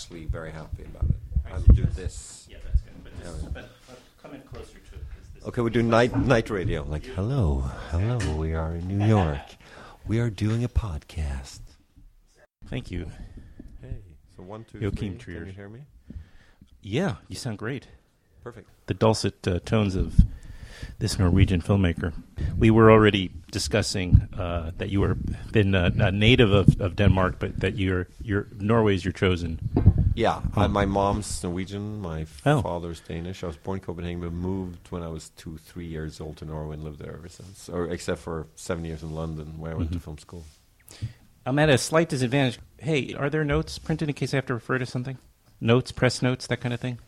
Actually, very happy about it. I'll do this. Yeah, that's good. But come in closer to it. Okay, we do night radio. Like, hello, we are in New York. We are doing a podcast. Thank you. Hey, so 1, 2, Joachim 3. Trier. Can you hear me? Yeah, you sound great. Perfect. The dulcet tones of this Norwegian filmmaker. We were already discussing that you were been a native of Denmark, but that Norway is your chosen. Yeah, my mom's Norwegian, my Oh. father's Danish. I was born in Copenhagen, but moved when I was 3 years old to Norway and lived there ever since. Or except for 7 years in London, where I went to film school. I'm at a slight disadvantage. Hey, are there notes printed in case I have to refer to something? Notes, press notes, that kind of thing?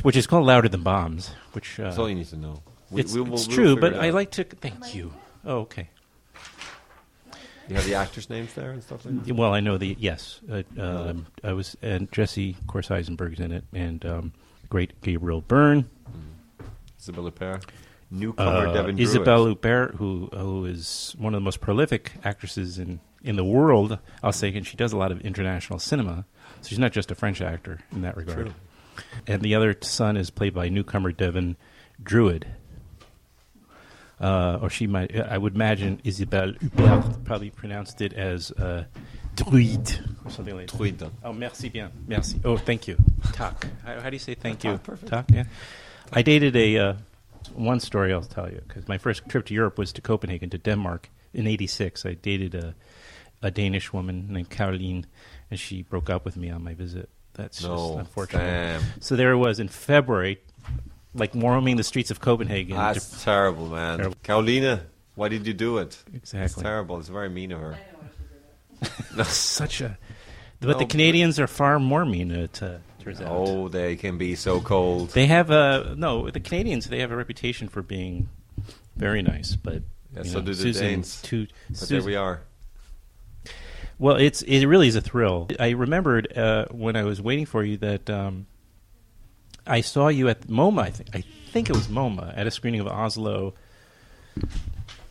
Which is called Louder Than Bombs. Which That's all you need to know. It's we'll true, figure but it I out. like to... Thank you. Oh, okay. You have the actors' names there and stuff like that? Well, I know yes. I was... And Jesse, of course, Eisenberg's in it. And great Gabriel Byrne. Isabelle Huppert. Newcomer Devin Druitt. Isabelle Huppert, who is one of the most prolific actresses in the world, I'll say, and she does a lot of international cinema. So she's not just a French actor in that regard. True. And the other son is played by newcomer Devin Druitt. Or she might, I would imagine Isabelle Huppert probably pronounced it as Druitt or something like that. Druitt. Oh, merci bien. Merci. Oh, thank you. Tak. How do you say thank you? Perfect. Tak, yeah. I dated one story I'll tell you, because my first trip to Europe was to Copenhagen, to Denmark in '86. I dated a Danish woman named Caroline, and she broke up with me on my visit. That's just unfortunate. Damn. So there it was in February, like roaming the streets of Copenhagen. That's terrible, man. Terrible. Carolina, why did you do it? Exactly. It's terrible. It's very mean of her. Such a... But the Canadians are far more mean, it turns out. Oh, they can be so cold. They have the Canadians, they have a reputation for being very nice, but... Yeah, so do the Danes. But there we are. Well, it really is a thrill. I remembered when I was waiting for you that I saw you at MoMA. I think it was MoMA at a screening of Oslo.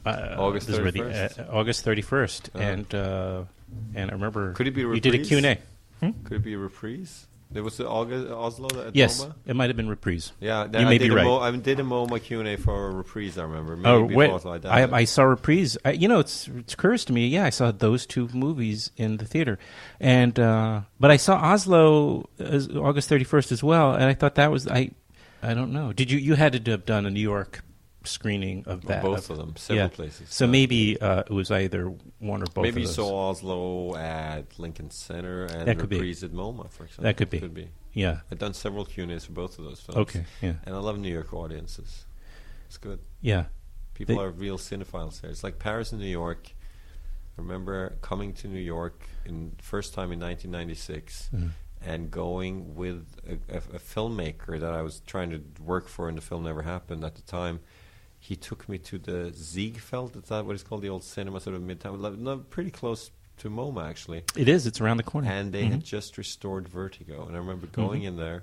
August 31st. August 31st, and I remember Could it be a you did a reprise? Q&A. Could it be a reprise? There was the Oslo at Yes, MoMA? it might have been reprise. Yeah, you may be right. I did a MoMA Q&A for a reprise, I remember. Maybe Wait, Oslo, I I saw reprise. It occurs to me, I saw those two movies in the theater, and but I saw Oslo August 31st as well, and I thought that was I don't know. Did you had to have done a New York screening of that? Both of them, several places. So maybe it was either one or both. Maybe you of those. saw Oslo at Lincoln Center and That could be. reprise at MoMA, for example. That could be. Yeah. I've done several Q&As for both of those films. Okay. Yeah. And I love New York audiences. It's good. Yeah. People are real cinephiles there. It's like Paris and New York. I remember coming to New York first time in 1996 and going with a filmmaker that I was trying to work for, and the film never happened at the time. He took me to the Ziegfeld. Is that what it's called? The old cinema, sort of midtown. No, pretty close to MoMA, actually. It is. It's around the corner. And they had just restored Vertigo. And I remember going in there.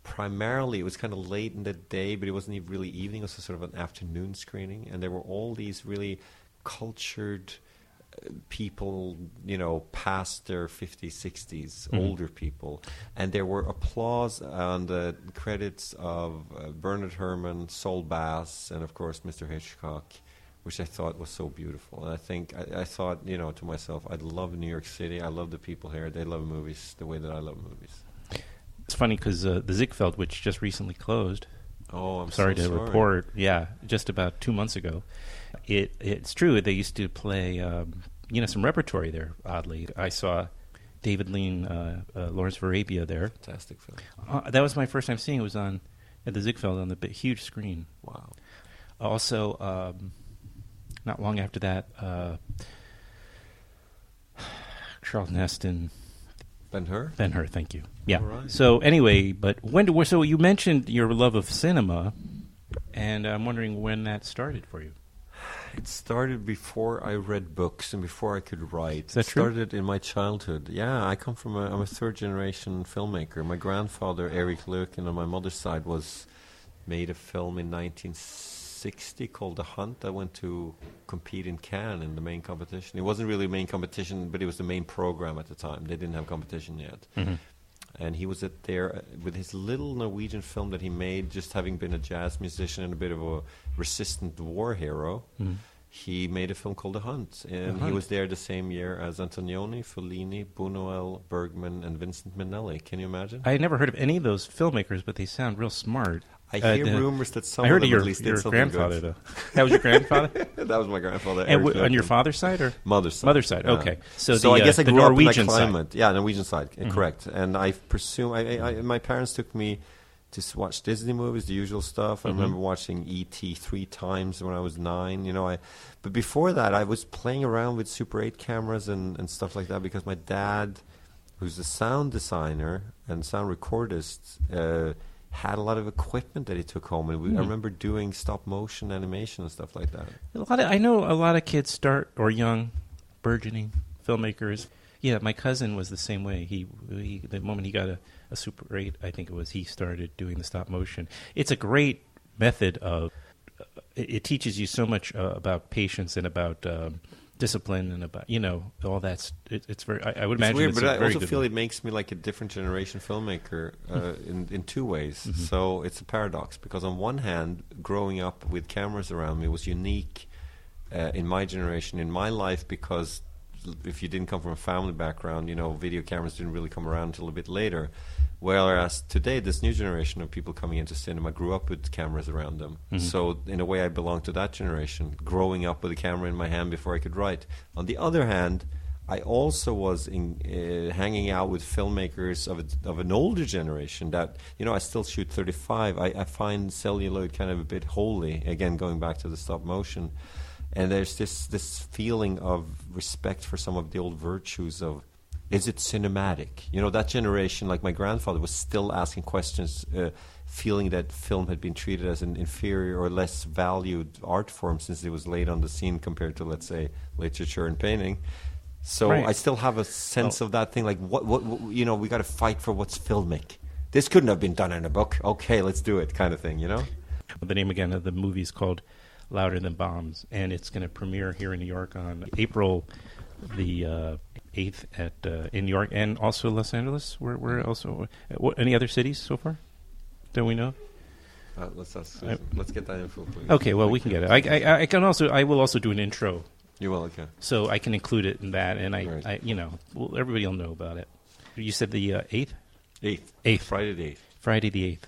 Primarily, it was kind of late in the day, but it wasn't even really evening. It was sort of an afternoon screening. And there were all these really cultured people, past their 50s, 60s, older people. And there were applause on the credits of Bernard Herrmann, Saul Bass, and, of course, Mr. Hitchcock, which I thought was so beautiful. And I think, I thought, to myself, I love New York City. I love the people here. They love movies the way that I love movies. It's funny because the Ziegfeld, which just recently closed. Oh, I'm sorry to report. Yeah, just about 2 months ago. It's true. They used to play, some repertory there. Oddly, I saw David Lean, Lawrence of Arabia there. Fantastic film. That was my first time seeing it. Was at the Ziegfeld on the huge screen. Wow. Also, not long after that, Charles Neston. Ben-Hur, thank you. Yeah. Right. So anyway, but so you mentioned your love of cinema, and I'm wondering when that started for you. It started before I read books and before I could write. Is that true? It started in my childhood. Yeah, I come from I'm a third-generation filmmaker. My grandfather, Erik Löken, on my mother's side, made a film in 1960 called The Hunt. I went to compete in Cannes in the main competition. It wasn't really a main competition, but it was the main program at the time. They didn't have competition yet. and he was there with his little Norwegian film that he made, just having been a jazz musician and a bit of a resistant war hero. He made a film called The Hunt, and he was there the same year as Antonioni, Fellini, Buñuel, Bergman, and Vincent Minnelli. Can you imagine? I never heard of any of those filmmakers, but they sound real smart. I hear rumors that some I heard of them of at least did your something grandfather, good. though. That was your grandfather? That was my grandfather. And Eric on your Joachim. father's side or Mother's side. Mother's side. Yeah. Okay, So I guess I the grew up Norwegian in that side. climate. Yeah, Norwegian side, correct. And I presume my parents took me to watch Disney movies, the usual stuff. I remember watching E.T. 3 times when I was 9. But before that, I was playing around with Super 8 cameras and stuff like that because my dad, who's a sound designer and sound recordist, had a lot of equipment that he took home, and I remember doing stop motion animation and stuff like that. I know a lot of kids start, or young, burgeoning filmmakers. Yeah, my cousin was the same way. He the moment he got a Super 8, I think it was, he started doing the stop motion. It's a great method of. It teaches you so much about patience and about discipline and about all that. It's very. I would imagine Weird, it's but I very also good feel one. it makes me like a different generation filmmaker in 2 ways. So it's a paradox because on one hand, growing up with cameras around me was unique in my generation, in my life, because if you didn't come from a family background, video cameras didn't really come around until a bit later. Whereas today, this new generation of people coming into cinema grew up with cameras around them. So in a way, I belong to that generation, growing up with a camera in my hand before I could write. On the other hand, I also was hanging out with filmmakers of an older generation that, I still shoot 35. I find celluloid kind of a bit holy, again, going back to the stop motion. And there's this feeling of respect for some of the old virtues of, is it cinematic? That generation, like my grandfather, was still asking questions, feeling that film had been treated as an inferior or less valued art form since it was late on the scene compared to, let's say, literature and painting. So Right. I still have a sense of that thing, like, what we got to fight for what's filmic. This couldn't have been done in a book. Okay, let's do it, kind of thing, The name again of the movie is called Louder Than Bombs, and it's going to premiere here in New York on April the 8th in New York and also Los Angeles. We're also any other cities so far? Don't we know? Let's get that info, please. Okay, well we can get it. I will also do an intro, You will, okay. so I can include it in that, and Right. everybody will know about it. You said the 8th? 8th. Friday the 8th. Friday the 8th.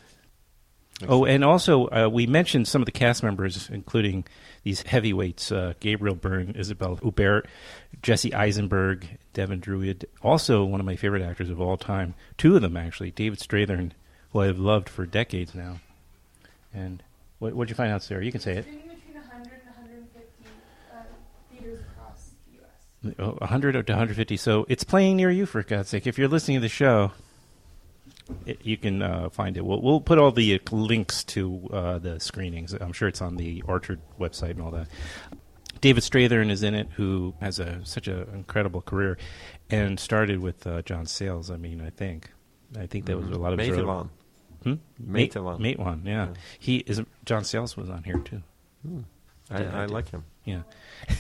Oh, and also we mentioned some of the cast members, including these heavyweights: Gabriel Byrne, Isabelle Huppert, Jesse Eisenberg, Devin Druid. Also, one of my favorite actors of all time. 2 of them, actually. David Strathairn, who I've loved for decades now. And what'd you find out, Sarah? You can say it. Between 100 and 150 theaters across the U.S. 100 to 150. So it's playing near you, for God's sake. If you're listening to the show, you can find it. We'll put all the links to the screenings. I'm sure it's on the Orchard website and all that. David Strathairn is in it, who has such an incredible career, and started with John Sayles. I think that was a lot of his early. Matewan, yeah. He is. John Sayles was on here too. I like him. Yeah,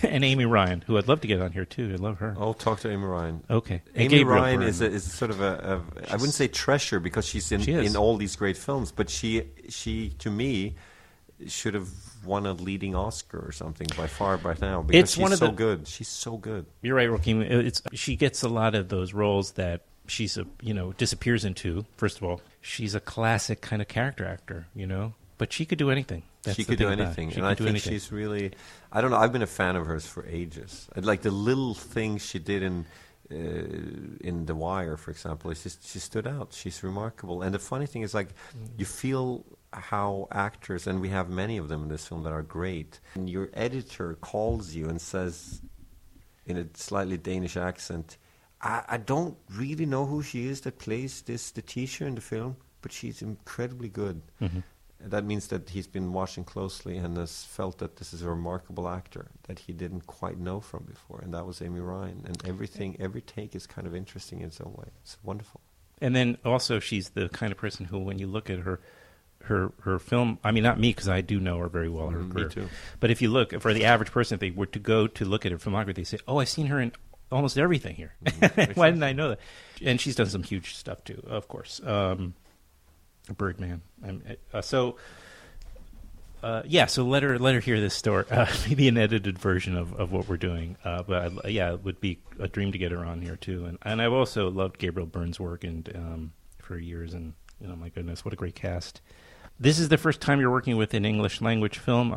and Amy Ryan, who I'd love to get on here too. I love her. I'll talk to Amy Ryan. Okay, and Amy Gabriel Ryan Byrne. is sort of I wouldn't say treasure because she's She is. in all these great films, but she to me should have won a leading Oscar or something by now because It's she's one of so the- good. She's so good. You're right, Joachim. She gets a lot of those roles that she's disappears into. First of all, she's a classic kind of character actor, but she could do anything. That's She the could do thing about it. anything, She and could I do think anything. she's really. I don't know. I've been a fan of hers for ages. Like the little things she did in The Wire, for example. It's just she stood out. She's remarkable. And the funny thing is, like, you feel how actors, and we have many of them in this film that are great. And your editor calls you and says, in a slightly Danish accent, I don't really know who she is that plays the teacher in the film, but she's incredibly good. Mm-hmm. That means that he's been watching closely and has felt that this is a remarkable actor that he didn't quite know from before, and that was Amy Ryan. And every take is kind of interesting in its own way. It's wonderful. And then also, she's the kind of person who, when you look at her film, I mean, not me, because I do know her very well. Her Me career. too. But if you look, for the average person, if they were to go to look at her filmography, they say, "Oh, I've seen her in almost everything here. Mm-hmm. Why didn't I know that? And she's done some huge stuff too, of course. Birdman. So let her hear this story. Maybe an edited version of what we're doing. But it would be a dream to get her on here too. And I've also loved Gabriel Byrne's work and for years. And my goodness, what a great cast. This is the first time you're working with an English language film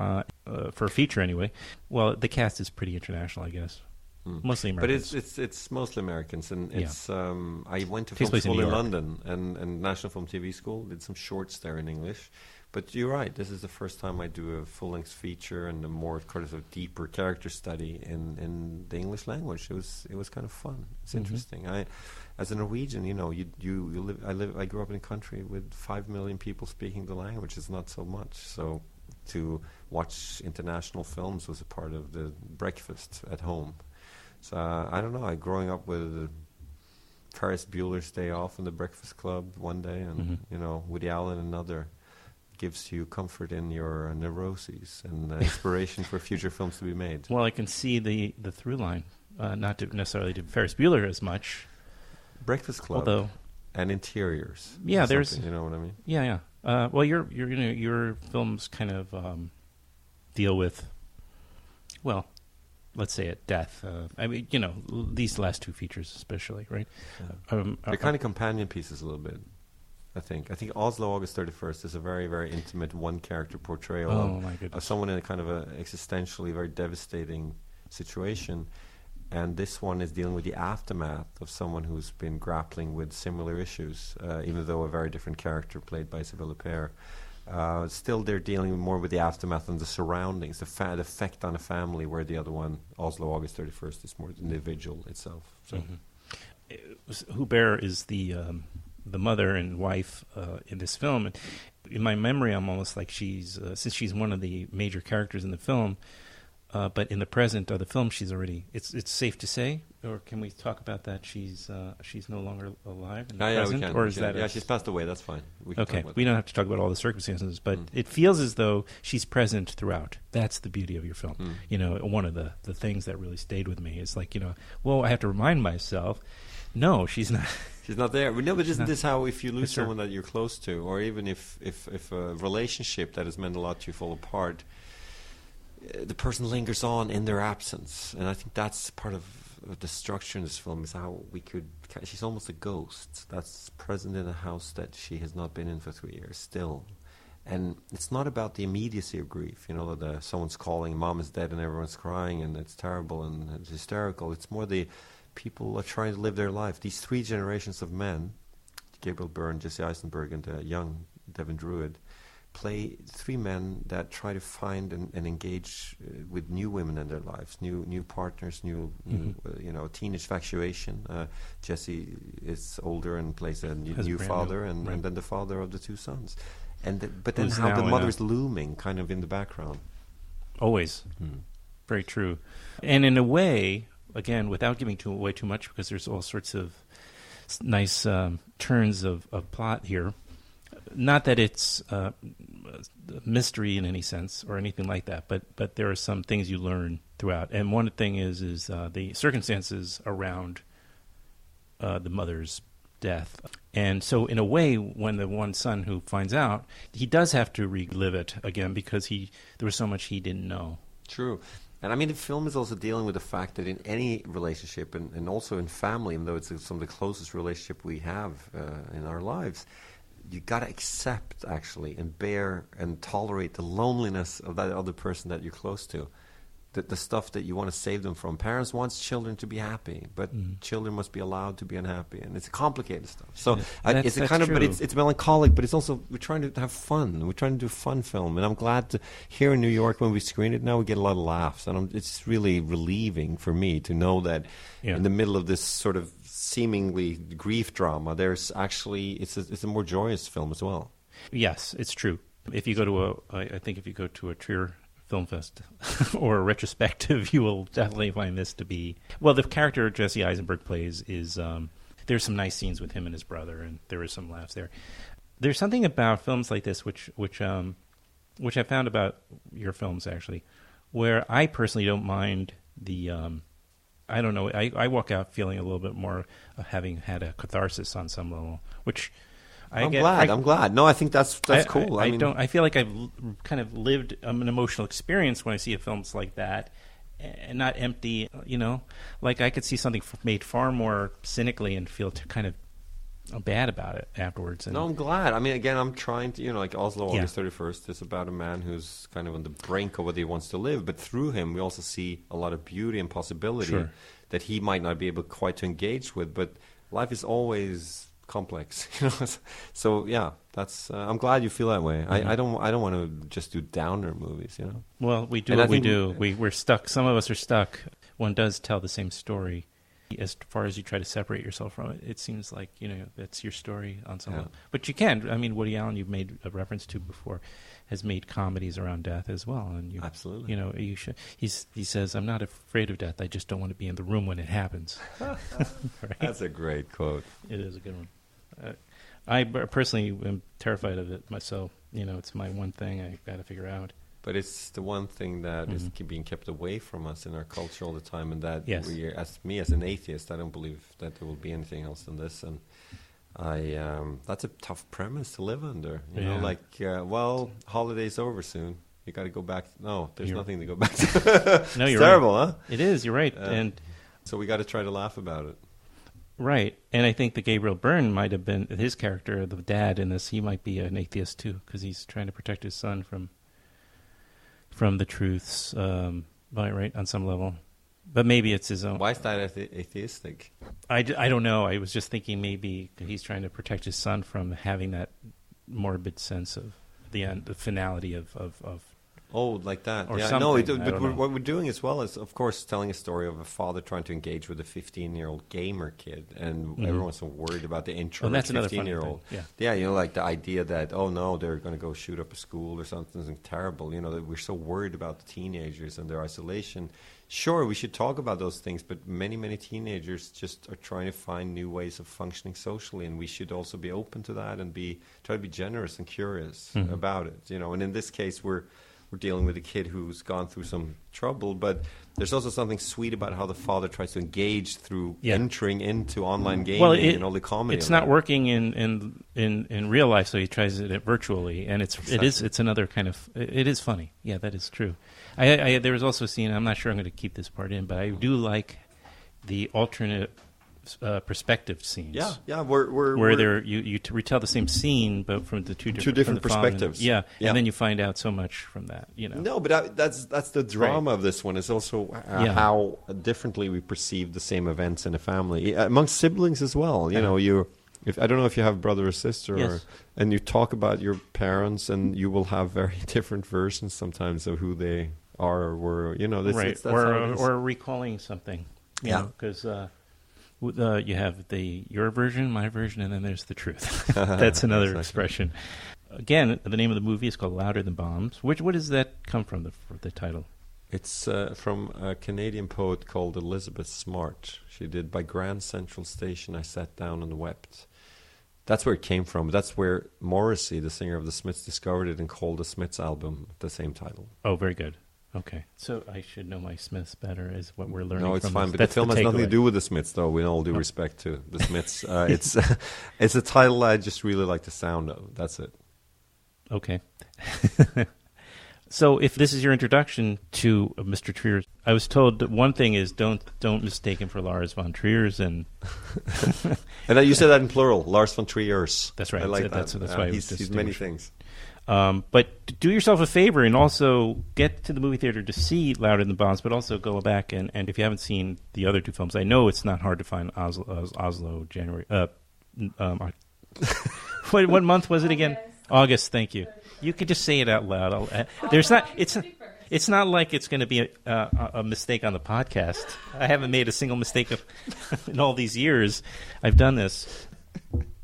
for a feature, anyway. Well, the cast is pretty international, I guess. Mostly Americans. But it's mostly Americans, and it's I went to Takes film place in school New in York. London and National Film TV School, did some shorts there in English. But you're right, this is the first time I do a full-length feature and a more kind of deeper character study in the English language. It was kind of fun. It's interesting. As a Norwegian, I grew up in a country with 5 million people speaking the language. It's not so much. So to watch international films was a part of the breakfast at home. So I don't know. Growing up with Ferris Bueller's Day Off in the Breakfast Club one day, and Woody Allen another, gives you comfort in your neuroses and inspiration for future films to be made. Well, I can see the through line, not necessarily to Ferris Bueller as much. Breakfast Club, although, and interiors. Yeah, there's. You know what I mean? Yeah. Well, your films kind of deal with, well, let's say it, death. These last two features especially, right? Yeah. They're kind of companion pieces a little bit. I think Oslo, August 31st is a very, very intimate one-character portrayal of someone in a kind of a existentially very devastating situation. And this one is dealing with the aftermath of someone who's been grappling with similar issues, even though a very different character played by Isabelle Huppert. Still, they're dealing more with the aftermath and the surroundings, the effect on a family, where the other one, Oslo, August 31st, is more the individual itself. So, Huppert is the mother and wife in this film. And in my memory, I'm almost like since she's one of the major characters in the film, but in the present of the film, she's already. It's safe to say, or can we talk about that? She's no longer alive in the present, we can. Or is that? Yeah, she's passed away. That's fine. We don't have to talk about all the circumstances, but it feels as though she's present throughout. That's the beauty of your film. One of the things that really stayed with me is like, I have to remind myself, no, she's not. She's not there. No, but isn't this how, if you lose someone that you're close to, or even if a relationship that has meant a lot to you fall apart, the person lingers on in their absence. And I think that's part of the structure in this film, is how she's almost a ghost that's present in a house that she has not been in for 3 years still. And it's not about the immediacy of grief, that someone's calling, mom is dead and everyone's crying and it's terrible and it's hysterical. It's more the people are trying to live their life. These 3 generations of men, Gabriel Byrne, Jesse Eisenberg, and young Devin Druid, play 3 men that try to find and engage with new women in their lives, new partners, new teenage infatuation. Jesse is older and plays a new father, and then the father of the 2 sons. But then how the mother is looming kind of in the background. Always. Very true. And in a way, again, without giving away too much, because there's all sorts of nice turns of plot here. Not that it's mystery in any sense or anything like that, but there are some things you learn throughout. And one thing is the circumstances around the mother's death. And so in a way, when the one son who finds out, he does have to relive it again because there was so much he didn't know. True. And I mean, the film is also dealing with the fact that in any relationship, and also in family, even though it's some of the closest relationship we have in our lives, you got to accept, actually, and bear and tolerate the loneliness of that other person that you're close to. The stuff that you want to save them from. Parents want children to be happy, but children must be allowed to be unhappy, and it's complicated stuff. So it's a kind of, but it's melancholic, but it's also, we're trying to have fun. We're trying to do a fun film, and I'm glad here in New York when we screen it now, we get a lot of laughs, and it's really relieving for me to know that in the middle of this sort of seemingly grief drama, there's actually it's a more joyous film as well. Yes, it's true. If you go to I think if you go to a Trier Film Fest or a retrospective, you will definitely find this to be, well, the character Jesse Eisenberg plays is there's some nice scenes with him and his brother, and there is some laughs there. There's something about films like this which I found about your films actually, where I personally don't mind the I don't know. I walk out feeling a little bit more having had a catharsis on some level, which I'm glad. No, I think that's cool. I mean, I feel like I've kind of lived an emotional experience when I see films like that, and not empty. Like I could see something made far more cynically and feel kind of bad about it afterwards. And no, I'm glad. I mean, again, I'm trying to, like Oslo, August 31st is about a man who's kind of on the brink of what he wants to live, but through him, we also see a lot of beauty and possibility that he might not be able quite to engage with. But life is always complex, So yeah, that's. I'm glad you feel that way. Mm-hmm. I don't want to just do downer movies, Well, we do what we do. We're stuck. Some of us are stuck. One does tell the same story. As far as you try to separate yourself from it, it seems like that's your story on some level. But you can. I mean, Woody Allen, you've made a reference to before, has made comedies around death as well. And you, absolutely, you should. He says, "I'm not afraid of death. I just don't want to be in the room when it happens." Right? That's a great quote. It is a good one. I personally am terrified of it myself. It's my one thing I got to figure out. But it's the one thing that is being kept away from us in our culture all the time, and that as an atheist, I don't believe that there will be anything else than this, and that's a tough premise to live under. Well, holiday's over soon. You got to go back. No, there's nothing to go back to. No, it's you're terrible, right. huh? It is. You're right, and so we got to try to laugh about it. Right, and I think that Gabriel Byrne might have been his character, the dad in this. He might be an atheist too, because he's trying to protect his son from the truths, right, on some level. But maybe it's his own. Why is that atheistic? I don't know. I was just thinking maybe he's trying to protect his son from having that morbid sense of the end, the finality of Oh, like that. Or yeah, something. No, but what we're doing as well is, of course, telling a story of a father trying to engage with a 15-year-old gamer kid, and everyone's so worried about the introvert 15-year-old. Yeah, like the idea that, oh no, they're going to go shoot up a school or something terrible. That we're so worried about the teenagers and their isolation. Sure, we should talk about those things, but many, many teenagers just are trying to find new ways of functioning socially, and we should also be open to that and try to be generous and curious about it. And in this case, we're dealing with a kid who's gone through some trouble, but there's also something sweet about how the father tries to engage through entering into online gaming and all the comedy. It's not working in real life, so he tries it virtually, and it's another kind of. It is funny. Yeah, that is true. There was also a scene. I'm not sure I'm going to keep this part in, but I do like the alternate perspective scenes. Yeah, where you retell the same scene, but from the two different perspectives. And then you find out so much from that. No, but that's the drama of this one. Is also how differently we perceive the same events in a family amongst siblings as well. I don't know if you have a brother or sister, and you talk about your parents, and you will have very different versions sometimes of who they are or were. Or recalling something. Because. You have your version, my version, and then there's the truth. That's another expression. Again, the name of the movie is called Louder Than Bombs. What does that come from, the title? It's from a Canadian poet called Elizabeth Smart. She did By Grand Central Station I Sat Down and Wept. That's where it came from. That's where Morrissey, the singer of the Smiths, discovered it and called the Smiths album the same title. Oh, very good. Okay, so I should know my Smiths better, is what we're learning. No, it's from fine, this. but That's the film has nothing to do with the Smiths, though. With all due respect to the Smiths, it's a title I just really like the sound of. That's it. Okay. So, if this is your introduction to Mr. Trier, I was told that one thing is don't mistake him for Lars von Trier's, and and you said that in plural, Lars von Trier's. That's right. I like that's why he's many things. But do yourself a favor and also get to the movie theater to see Louder Than Bombs, but also go back and if you haven't seen the other two films, I know it's not hard to find Oslo January. What month was it again? August. Thank you. You could just say it out loud. It's not like it's going to be a mistake on the podcast. I haven't made a single mistake in all these years. I've done this.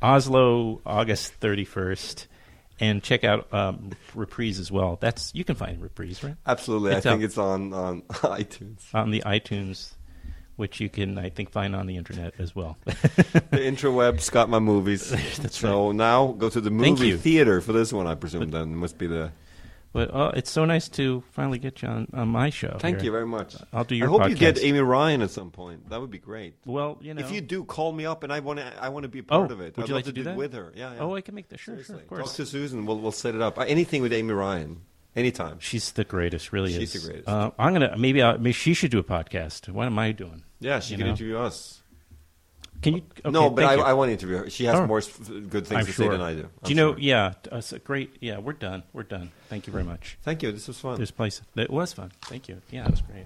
Oslo, August 31st. And check out Reprise as well. You can find Reprise, right? Absolutely. I think it's on iTunes. On the iTunes, which you can, I think, find on the internet as well. The intraweb's got my movies. That's so right. Now go to the movie theater for this one, I presume. Then it must be the... But it's so nice to finally get you on my show. Thank here. you very much. I'll do your I hope podcast. you get Amy Ryan at some point. That would be great. Well, you know. If you do, call me up, and I want to be a part of it. Would I'd you love like to do it that? with her? Yeah. Oh, I can make that. Sure, Seriously. of course. Talk to Susan. We'll set it up. Anything with Amy Ryan, anytime. She's the greatest. Really She's is. the greatest. I'm gonna maybe she should do a podcast. What am I doing? Yeah, she can interview us. Can you? Okay, no, but thank you. I want to interview her. She has more good things I'm to sure. say than I do. Do you know? Yeah, it's a great. Yeah, we're done. We're done. Thank you very much. Thank you. This was fun. It was fun. Thank you. Yeah, it was great.